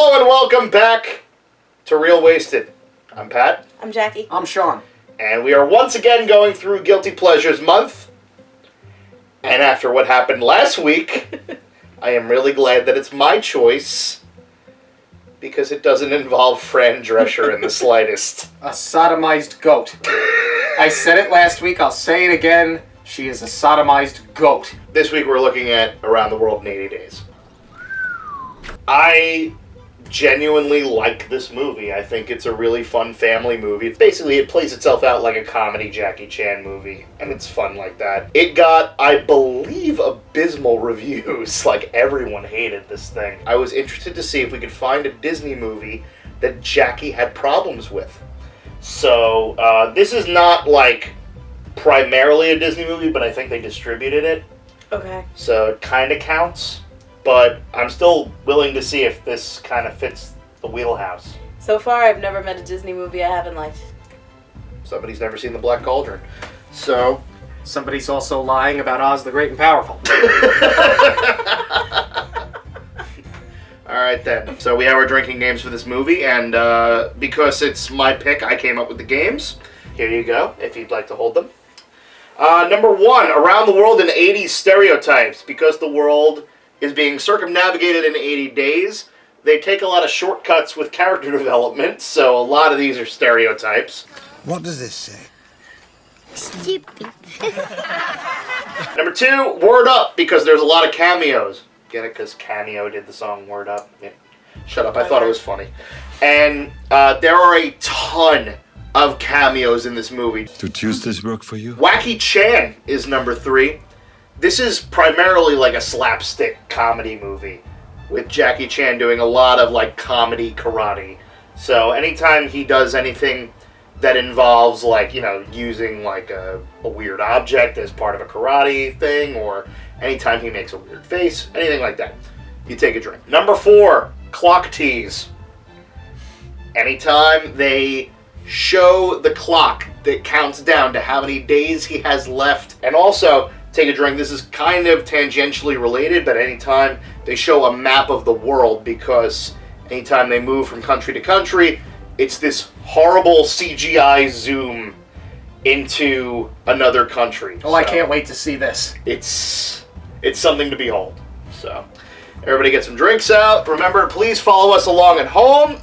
Hello and welcome back to Real Wasted. I'm Pat. I'm Jackie. I'm Sean. And we are once again going through Guilty Pleasures Month. And after what happened last week, I am really glad that it's my choice because it doesn't involve Fran Drescher in the slightest. A sodomized goat. I said it last week, I'll say it again. She is a sodomized goat. This week we're looking at Around the World in 80 Days. I genuinely like this movie. I think it's a really fun family movie. It plays itself out like a comedy Jackie Chan movie, and it's fun like that. It got, I believe, abysmal reviews. Like, everyone hated this thing. I was interested to see if we could find a Disney movie that Jackie had problems with. So, this is not, like, primarily a Disney movie, but I think they distributed it. Okay. So it kind of counts, but I'm still willing to see if this kind of fits the wheelhouse. So far, I've never met a Disney movie I haven't liked. Somebody's never seen The Black Cauldron. So... Somebody's also lying about Oz the Great and Powerful. Alright then. So we have our drinking games for this movie, and because it's my pick, I came up with the games. Here you go, if you'd like to hold them. Number 1, Around the World in 80 Stereotypes. Because the world is being circumnavigated in 80 days, they take a lot of shortcuts with character development, so a lot of these are stereotypes. What does this say? Stupid. Number 2, Word Up, because there's a lot of cameos. Get it? Because Cameo did the song Word Up. Yeah. Shut up, I thought it was funny. And there are a ton of cameos in this movie. Do Tuesdays work for you? Wacky Chan is number 3. This is primarily like a slapstick comedy movie with Jackie Chan doing a lot of like comedy karate. So anytime he does anything that involves like, you know, using like a weird object as part of a karate thing, or anytime he makes a weird face, anything like that, you take a drink. Number 4, Clock Tease. Anytime they show the clock that counts down to how many days he has left. And also, take a drink, this is kind of tangentially related, but anytime they show a map of the world, because anytime they move from country to country, it's this horrible CGI zoom into another country. Oh, so I can't wait to see this. It's something to behold. So, everybody get some drinks out. Remember, please follow us along at home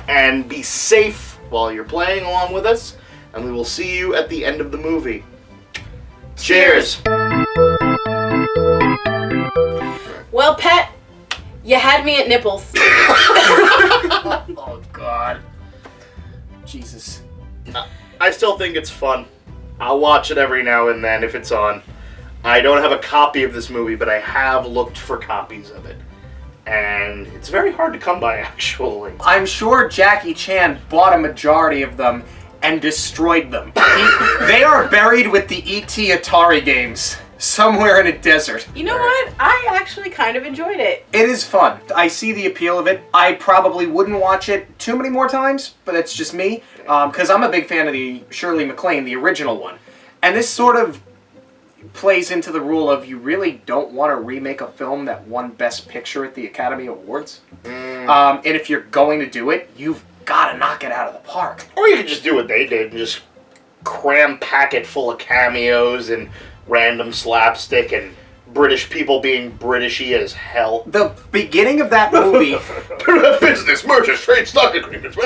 and be safe while you're playing along with us, and we will see you at the end of the movie. Cheers! Well, Pat, you had me at nipples. Oh, God. Jesus. I still think it's fun. I'll watch it every now and then if it's on. I don't have a copy of this movie, but I have looked for copies of it. And it's very hard to come by, actually. I'm sure Jackie Chan bought a majority of them and destroyed them. They are buried with the E.T. Atari games somewhere in a desert. You know what? I actually kind of enjoyed it. It is fun. I see the appeal of it. I probably wouldn't watch it too many more times, but that's just me. Because I'm a big fan of the Shirley MacLaine, the original one. And this sort of plays into the rule of you really don't want to remake a film that won Best Picture at the Academy Awards. And if you're going to do it, you've got to knock it out of the park. Or you could just do what they did and just pack it full of cameos and random slapstick and British people being Britishy as hell. The beginning of that movie... Business, merchant, trade, stock agreements.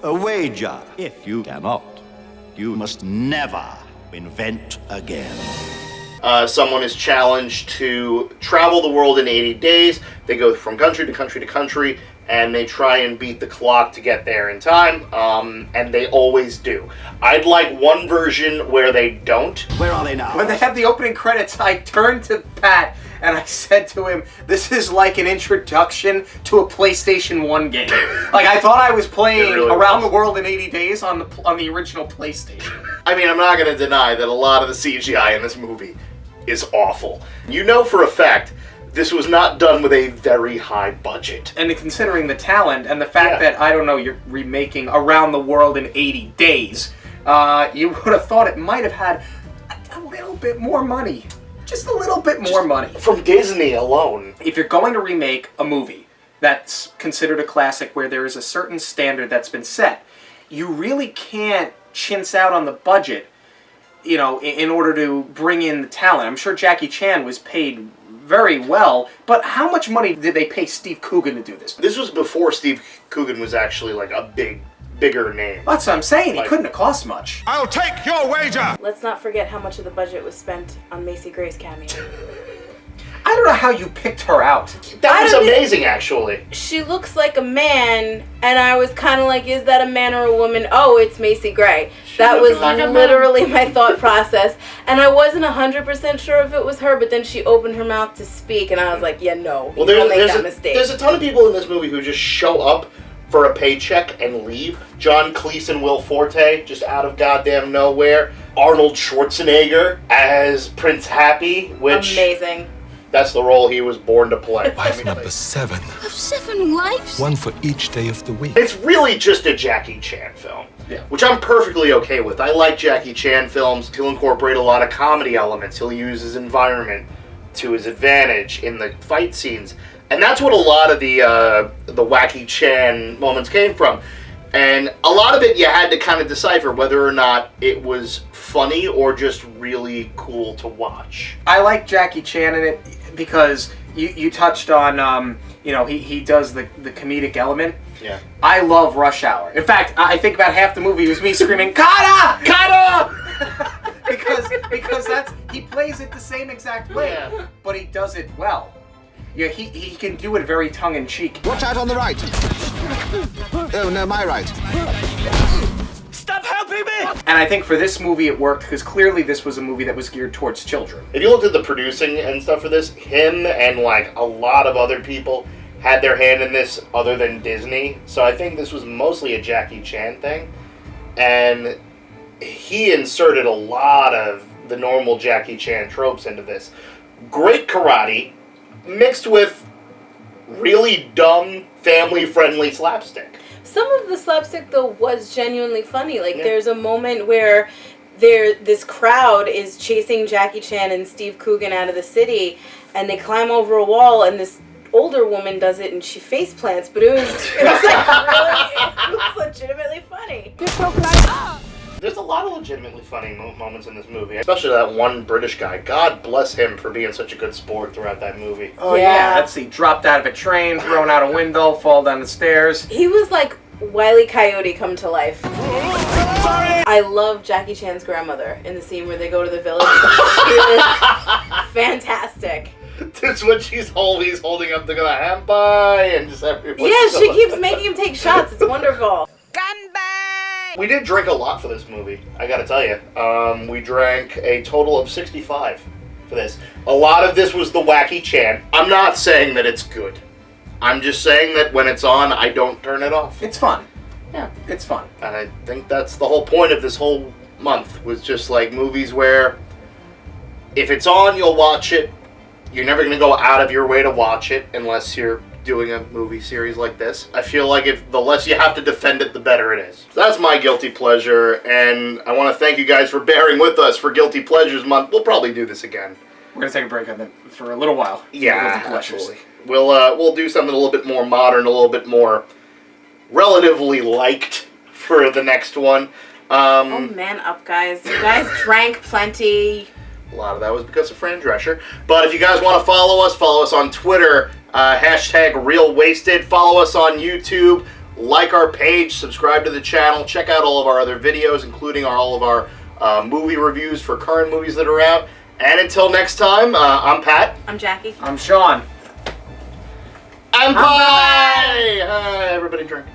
A wager. If you cannot, you must never invent again. Someone is challenged to travel the world in 80 days. They go from country to country to country, and they try and beat the clock to get there in time, and they always do. I'd like one version where they don't. Where are they now? When they have the opening credits, I turned to Pat and I said to him, this is like an introduction to a PlayStation 1 game. Like, I thought I was playing really Around was. the World in 80 Days on the original PlayStation. I mean, I'm not going to deny that a lot of the CGI in this movie is awful. You know for a fact this was not done with a very high budget. And considering the talent and the fact that, I don't know, you're remaking Around the World in 80 Days, you would have thought it might have had a little bit more money. Just a little bit more money. From Disney alone. If you're going to remake a movie, that's considered a classic where there is a certain standard that's been set. You really can't chintz out on the budget, you know, in order to bring in the talent. I'm sure Jackie Chan was paid very well, but how much money did they pay Steve Coogan to do this? This was before Steve Coogan was actually like a bigger name. That's what I'm saying. Like, he couldn't have cost much. I'll take your wager! Let's not forget how much of the budget was spent on Macy Gray's cameo. I don't know how you picked her out. That was amazing, actually. She looks like a man, and I was kind of like, is that a man or a woman? Oh, it's Macy Gray. That was like a man. literally my thought process. And I wasn't 100% sure if it was her, but then she opened her mouth to speak, and I was like, yeah, no, Well, don't make that mistake. there's a ton of people in this movie who just show up for a paycheck and leave. John Cleese and Will Forte, just out of goddamn nowhere. Arnold Schwarzenegger as Prince Happy, which... Amazing. That's the role he was born to play. Number 7. Have 7 wives? One for each day of the week. It's really just a Jackie Chan film, Yeah. which I'm perfectly okay with. I like Jackie Chan films. He'll incorporate a lot of comedy elements. He'll use his environment to his advantage in the fight scenes. And that's what a lot of the wacky Chan moments came from. And a lot of it you had to kind of decipher whether or not it was funny or just really cool to watch. I like Jackie Chan in it because you touched on, you know, he does the comedic element. Yeah. I love Rush Hour. In fact, I think about half the movie was me screaming, Kata! Kata! because that's, he plays it the same exact way, Yeah. but he does it well. Yeah, he can do it very tongue-in-cheek. Watch out on the right. Oh, no, my right. Stop helping me! And I think for this movie it worked because clearly this was a movie that was geared towards children. If you looked at the producing and stuff for this, him and like a lot of other people had their hand in this other than Disney. So I think this was mostly a Jackie Chan thing. And he inserted a lot of the normal Jackie Chan tropes into this. Great karate mixed with really dumb, family-friendly slapstick. Some of the slapstick, though, was genuinely funny. Like, Yeah. there's a moment where this crowd is chasing Jackie Chan and Steve Coogan out of the city, and they climb over a wall, and this older woman does it, and she face plants, but it was like really, it was legitimately funny. There's a lot of legitimately funny moments in this movie, especially that one British guy. God bless him for being such a good sport throughout that movie. Oh Yeah. yeah, let's see, dropped out of a train, thrown out a window, fall down the stairs. He was like Wile E. Coyote come to life. I love Jackie Chan's grandmother in the scene where they go to the village. She is fantastic. That's when he's holding up the hand pie and just everybody. Yeah, she keeps making him take shots. It's wonderful. We did drink a lot for this movie, I gotta tell you. We drank a total of 65 for this. A lot of this was the Wacky Chan. I'm not saying that it's good. I'm just saying that when it's on, I don't turn it off. It's fun. Yeah. It's fun. And I think that's the whole point of this whole month, was just like movies where if it's on, you'll watch it. You're never going to go out of your way to watch it unless you're doing a movie series like this. I feel like if the less you have to defend it, the better it is. So that's my guilty pleasure, and I want to thank you guys for bearing with us for Guilty Pleasures Month. We'll probably do this again. We're gonna take a break on that for a little while. Yeah, Guilty pleasures. absolutely. We'll do something a little bit more modern, a little bit more relatively liked for the next one. Oh, man up, guys. You guys drank plenty. A lot of that was because of Fran Drescher. But if you guys want to follow us on Twitter, hashtag RealWasted. Follow us on YouTube. Like our page. Subscribe to the channel. Check out all of our other videos, including all of our movie reviews for current movies that are out. And until next time, I'm Pat. I'm Jackie. I'm Sean. I'm Pie! Hi, everybody drink.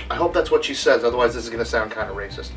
I hope that's what she says, otherwise this is going to sound kind of racist.